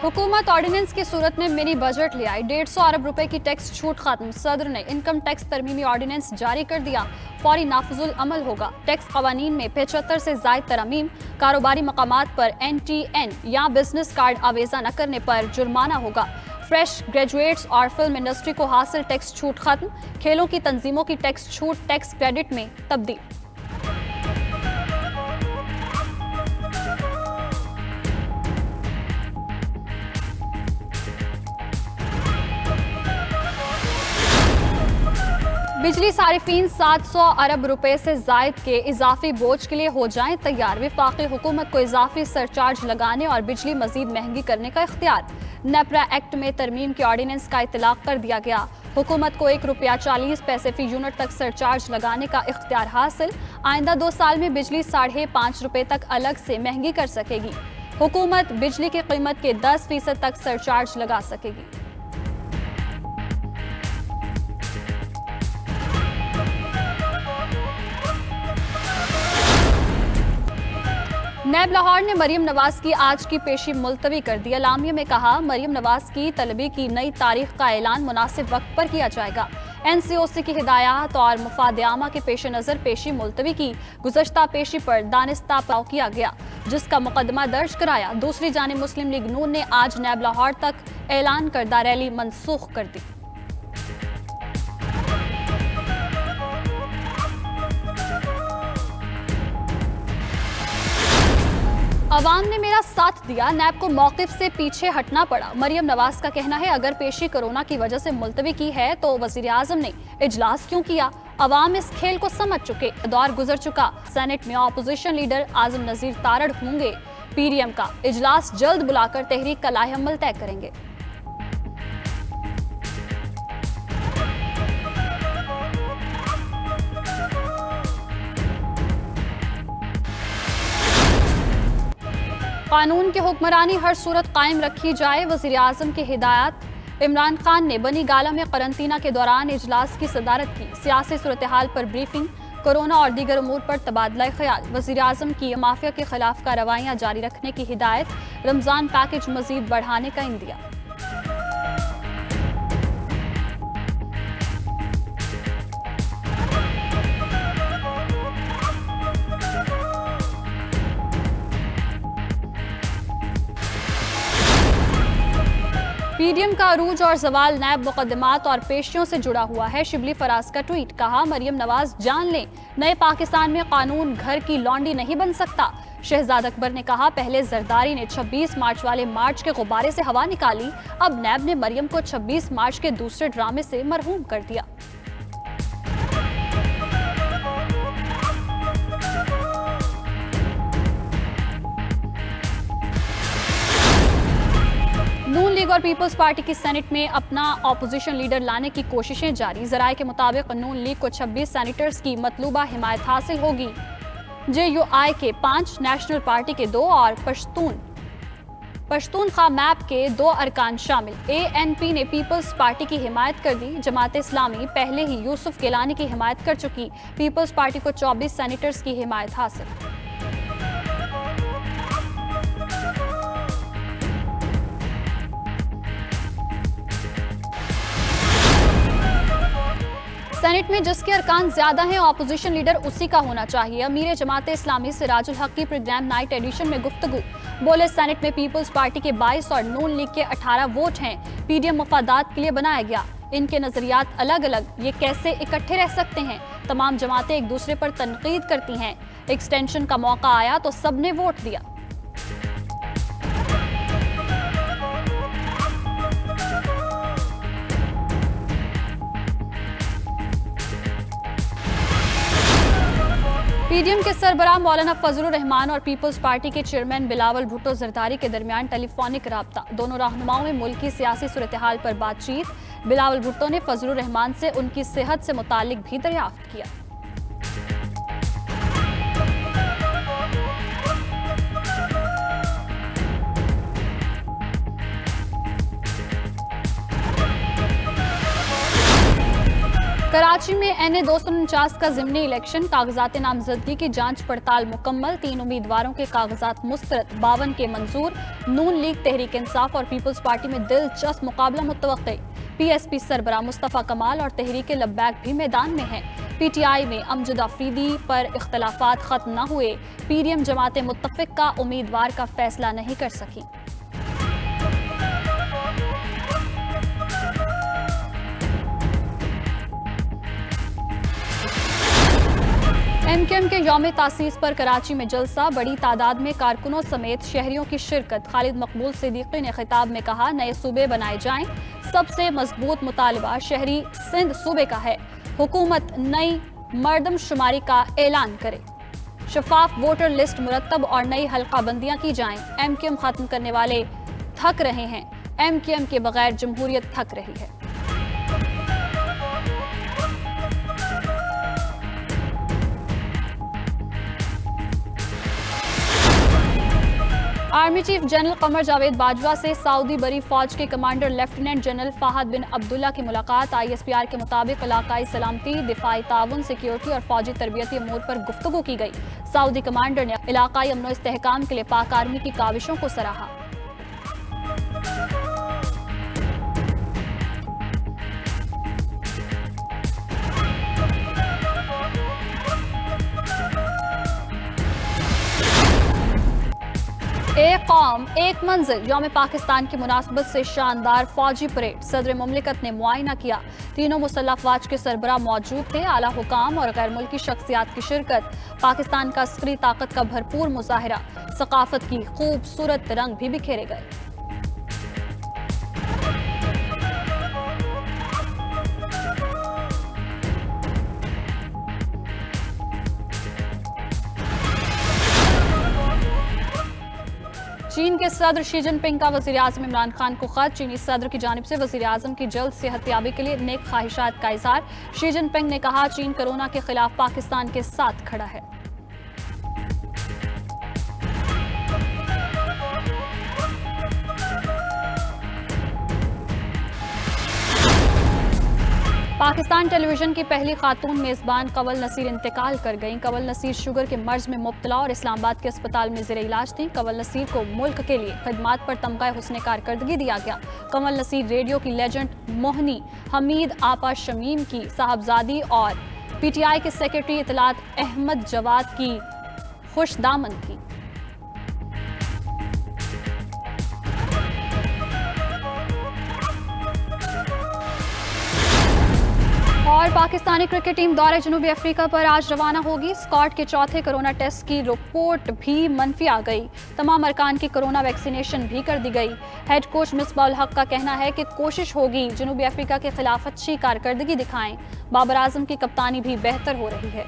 हुकूमत ऑर्डिनेंस की सूरत में मिनी बजट ले आई। 150 अरब रुपए की टैक्स छूट खत्म। सदर ने इनकम टैक्स तरमीमी ऑर्डिनेंस जारी कर दिया। फौरी नाफजुल अमल होगा। टैक्स कवानीन में 75 से जायद तरमीम। कारोबारी मकामात पर NTN या बिजनेस कार्ड आवेजा न करने पर जुर्माना होगा। फ्रेश ग्रेजुएट्स और फिल्म इंडस्ट्री को हासिल टैक्स छूट खत्म। खेलों की तंजीमों की टैक्स छूट टैक्स क्रेडिट में तब्दील। बिजली सारिफीन 700 अरब रुपए से जायद के इजाफी बोझ के लिए हो जाएं तैयार। वफाकी हुकूमत को इजाफी सरचार्ज लगाने और बिजली मजीद महंगी करने का इख्तियार। नेपरा एक्ट में तरमीम के ऑर्डिनेंस का इतलाक कर दिया गया। हुकूमत को ₹1.40 फी यूनिट तक सरचार्ज लगाने का इख्तियार हासिल। आइंदा 2 साल में बिजली ₹5.5 तक अलग से महंगी कर सकेगी। हुकूमत बिजली की कीमत के 10% तक सरचार्ज लगा सकेगी। नैब लाहौर ने मरियम नवाज की आज की पेशी मुलतवी कर दी। एलामिया में कहा, मरियम नवाज की तलबी की नई तारीख का ऐलान मुनासिब वक्त पर किया जाएगा। NCOC की हिदायत और मुफाद आमा के पेश नज़र पेशी मुलतवी की। गुज़श्ता पेशी पर दानिस्ता पाव किया गया, जिसका मुकदमा दर्ज कराया। दूसरी जानिब मुस्लिम लीग नून ने आज नैब लाहौर तक ऐलान करदा रैली मनसूख कर दी। अवाम ने मेरा साथ दिया, नैब को मौक़िफ़ से पीछे हटना पड़ा। मरियम नवाज का कहना है, अगर पेशी कोरोना की वजह से मुलतवी की है तो वज़ीर आज़म ने इजलास क्यों किया। अवाम इस खेल को समझ चुके, दौर गुजर चुका। सेनेट में अपोजिशन लीडर आज़म नज़ीर तारड़ होंगे। PDM का इजलास जल्द बुलाकर तहरीक का लाहेअमल तय करेंगे। कानून की हुक्मरानी हर सूरत कायम रखी जाए, वज़ीर आज़म की हिदायत। इमरान खान ने बनी गाला में करंतना के दौरान इजलास की सदारत की। सियासी सूरत हाल पर ब्रीफिंग, कोरोना और दीगर उमूर पर तबादला ख्याल। वज़ीर आज़म की माफिया के खिलाफ कार्रवाइयाँ जारी रखने की हिदायत। रमज़ान पैकेज मजीद बढ़ाने का इंदिया। PDM का अरूज और जवाल नैब मुकदमात और पेशियों से जुड़ा हुआ है। शिबली फराज का ट्वीट, कहा, मरियम नवाज जान लें, नए पाकिस्तान में कानून घर की लौंडी नहीं बन सकता। शहजाद अकबर ने कहा, पहले जरदारी ने 26 मार्च वाले मार्च के गुब्बारे से हवा निकाली, अब नैब ने मरियम को 26 मार्च के दूसरे ड्रामे से मरहूम कर दिया। नून लीग और पीपल्स पार्टी की सेनेट में अपना ऑपोजिशन लीडर लाने की कोशिशें जारी। जराये के मुताबिक नून लीग को 26 सेनेटर्स की मतलूबा हिमायत हासिल होगी। JUI के 5, नेशनल पार्टी के 2 और पश्तूनख्वा मैप के 2 अरकान शामिल। ANP ने पीपल्स पार्टी की हिमायत कर दी। जमात इस्लामी पहले ही यूसुफ गिलानी की हिमायत कर चुकी। पीपल्स पार्टी को 24 सेनेटर्स की हिमायत हासिल। सेनेट में जिसके अरकान ज्यादा हैं, ऑपोजिशन लीडर उसी का होना चाहिए। अमीर जमात इस्लामी सिराजुल हक की प्रोग्राम नाइट एडिशन में गुफ्तगू। बोले, सेनेट में पीपल्स पार्टी के 22 और नून लीग के 18 वोट हैं। PDM मफादात के लिए बनाया गया। इनके नजरियात अलग अलग, ये कैसे इकट्ठे रह सकते हैं। तमाम जमातें एक दूसरे पर तनकीद करती हैं। एक्सटेंशन का मौका आया तो सबने वोट दिया। PDM के सरबराह मौलाना फजलुर रहमान और पीपल्स पार्टी के चेयरमैन बिलावल भुट्टो जरदारी के दरमियान टेलीफोनिक राब्ता। दोनों रहनुमाओं में मुल्की सियासी सूरत हाल पर बातचीत। बिलावल भुट्टो ने फजलुर रहमान से उनकी सेहत से मुतालिक भी दरियाफ्त किया। कराची कराची में NA 249 का ज़िमनी इलेक्शन, कागजात नामजदगी की जांच पड़ताल मुकम्मल, 3 उम्मीदवारों के कागजात मुस्तरद, 52 के मंजूर। नून लीग, तहरीक इंसाफ और पीपल्स पार्टी में दिलचस्प मुकाबला मुतवक्के। PSP सरबराह मुस्तफ़ा कमाल और तहरीक लब्बैक भी मैदान में हैं। PTI में अमजद अफरीदी पर इख्तलाफात खत्म न हुए। PDM जमात मुत्तफिका उम्मीदवार का फैसला नहीं कर सकी। MKM के यौम तासीस पर कराची में जलसा, बड़ी तादाद में कारकुनों समेत शहरियों की शिरकत। खालिद मकबूल सिद्दीकी ने खिताब में कहा, नए सूबे बनाए जाएं, सबसे मजबूत मुतालिबा शहरी सिंध सूबे का है। हुकूमत नई मर्दमशुमारी का ऐलान करे, शफाफ वोटर लिस्ट मुरतब और नई हल्का बंदियां की जाएं। MKM खत्म करने वाले थक रहे हैं, MKM के बगैर जमहूरियत थक रही है। Army chief general Qamar Javed Bajwa से सऊदी बरी फौज के कमांडर लेफ्टिनेंट जनरल फाहद बिन अब्दुल्ला की मुलाकात। ISPR के मुताबिक इलाकाई सलामती, दिफाई ताउन, सिक्योरिटी और फौजी तरबियती अमूर पर गुफ्तगू की गई। सऊदी कमांडर ने इलाकाई अमन व इस्तेहकाम के लिए पाक आर्मी की काविशों को सराहा। एक कौम एक मंजिल यौम पाकिस्तान की मुनासबत से शानदार फौजी परेड, सदर मुमलिकत ने मुआयना किया। तीनों मुसल्लह अफवाज के सरबराह मौजूद थे। आला हुकाम और गैर मुल्की शख्सियात की शिरकत। पाकिस्तान का अस्करी ताकत का भरपूर मुजाहिरा, सकाफत की खूबसूरत रंग भी बिखेरे गए। चीन के सदर शी जिनपिंग का वज़ीर आज़म इमरान खान को खत। चीनी सदर की जानिब से वज़ीर आज़म की जल्द सेहतयाबी के लिए नेक ख्वाहिशात का इज़हार। शी जिनपिंग ने कहा, चीन कोरोना के खिलाफ पाकिस्तान के साथ खड़ा है। पाकिस्तान टेलीविजन की पहली खातून मेज़बान कंवल नसीर इंतकाल कर गईं। कंवल नसीर शुगर के मर्ज में मुब्तला और इस्लामाबाद के अस्पताल में ज़ेर इलाज थी। कंवल नसीर को मुल्क के लिए खिदमात पर तमगा हुस्न कारकर्दगी दिया गया। कंवल नसीर रेडियो की लेजेंड मोहनी हमीद आपा शमीम की साहबजादी और PTI के सेक्रेटरी इतलात अहमद जवाद की खुशदामन थी। और पाकिस्तानी क्रिकेट टीम दौरे जनूबी अफ्रीका पर आज रवाना होगी। स्कॉट के चौथे कोरोना टेस्ट की रिपोर्ट भी मनफी आ गई। तमाम अरकान की कोरोना वैक्सीनेशन भी कर दी गई। हेड कोच मिसबाह उल हक का कहना है कि कोशिश होगी जनूबी अफ्रीका के खिलाफ अच्छी कारकर्दगी दिखाएं। बाबर आजम की कप्तानी भी बेहतर हो रही है।